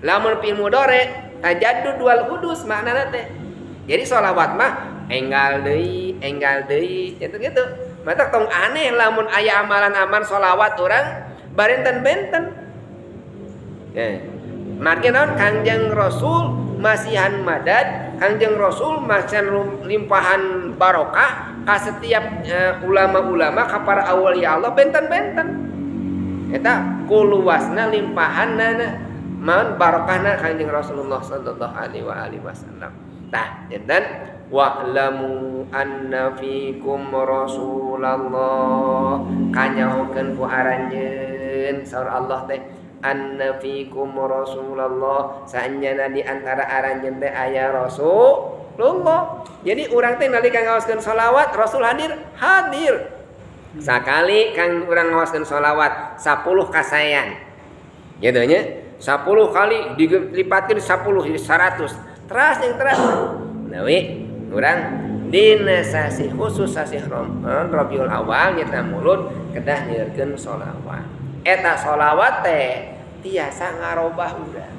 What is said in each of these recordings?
Lamun fil mudhari tajaddud wal hudus maknana teh. Jadi sholawat mah enggal deui gitu. Mata tong aneh lamun aya amalan-amalan sholawat orang barenten-benten. Margi naon Kangjeng Rasul masihan madad, Kangjeng Rasul masihan limpahan barokah ka setiap ulama-ulama ka para awliya Allah benten-benten. Eta kuluasna limpahanna maun barokahna Kangjeng Rasulullah sallallahu alaihi wasallam. Tah enten wa'lamu anna fikum Rasulullah kanyahokeun ku aranjeun saur Allah teh anna fikum Rasulullah saenjana di antara aranjeun teh aya Rasulullah. Jadi urang teh nalika ngaoskeun shalawat Rasul hadir. Sakali kang urang ngaoskeun shalawat 10 kasayan. Gitu nya. 10 kali dilipatkeun 10 jadi 100. Teras nawi urang dina sasi khusus sasi Rabiul Awal nyata mulut kedah nyieurkeun sholawat. Eta sholawat teh tiasa ngarobah urang.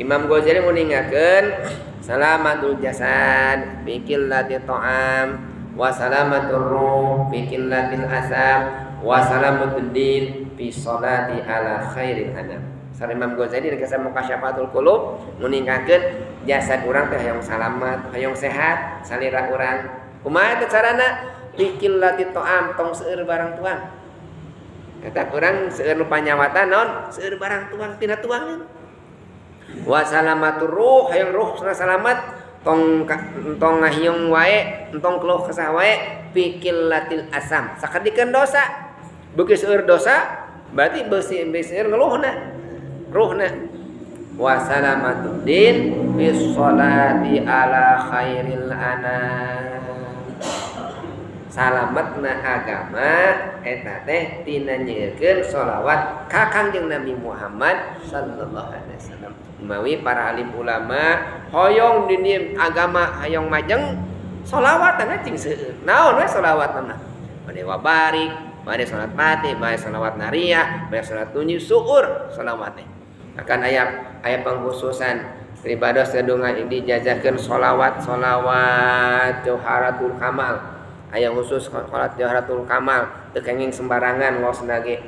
Imam Ghazali meningakeun salamatul jasad fi qillati ta'am wa salamatur ruh fi qillatil asam wa salamatud din fi sholati ala khairil anam. Sareng Imam Ghazali dina kisah Mukasyafatul Qulub meningkakeun jasad urang teh hayang salamat, hayang sehat, salira urang. Kumaha teh carana? Biqillati ta'am tong seueur barang tuang. Eta urang seueur nu panyawatan naon? Seueur barang tuang tina tuangeun. Wa salamatur ruh, hayang ruh selamat tong ngahiyung wae, entong keluh kesah wae biqillatil asam. Sakadikeun dosa. Beuki seueur dosa berarti beusi seueur ngeluhna. Ruhna wa salamatud din bis sholati ala khairil anam. Salametna agama eta teh tina nyieurkeun sholawat ka Kangjeng Nabi Muhammad sallallahu alaihi wasallam. Mawi para alim ulama hoyong di agama hayong majeng sholawatna cing seueur. Naon we sholawatna? Bade wabarik, bade salat Fatih, bade sholawat nariyah, bade salat tunji syukur sholawat teh. Akan ayat pengkhususan ibadah sedungan ini dijajakeun sholawat Jauharatul Kamal. Aya khusus sholawat Jauharatul Kamal teu kenging sembarangan ngosna ge.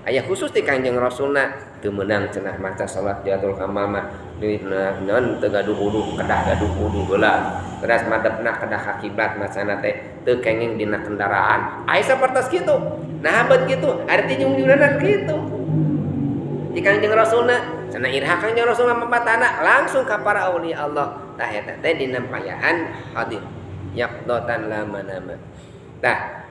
Aya khusus ti Kangjeng Rasulna teu meunang cenah maca sholawat Jauharatul Kamal mah naon teu gaduh wudu, kedah gaduh wudu heula. Teras madepna kedah ka kiblat macana teh teu kenging dina kendaraan. Aya sapertos kitu. Nah abet kitu, arti junjungan kitu. Di Kangjeng Rasulna cenah irha Kangjeng Rasulna mempatana langsung ka para aulia Allah. Tah eta teh dina payaan hadir yaqdatan la manama. Tah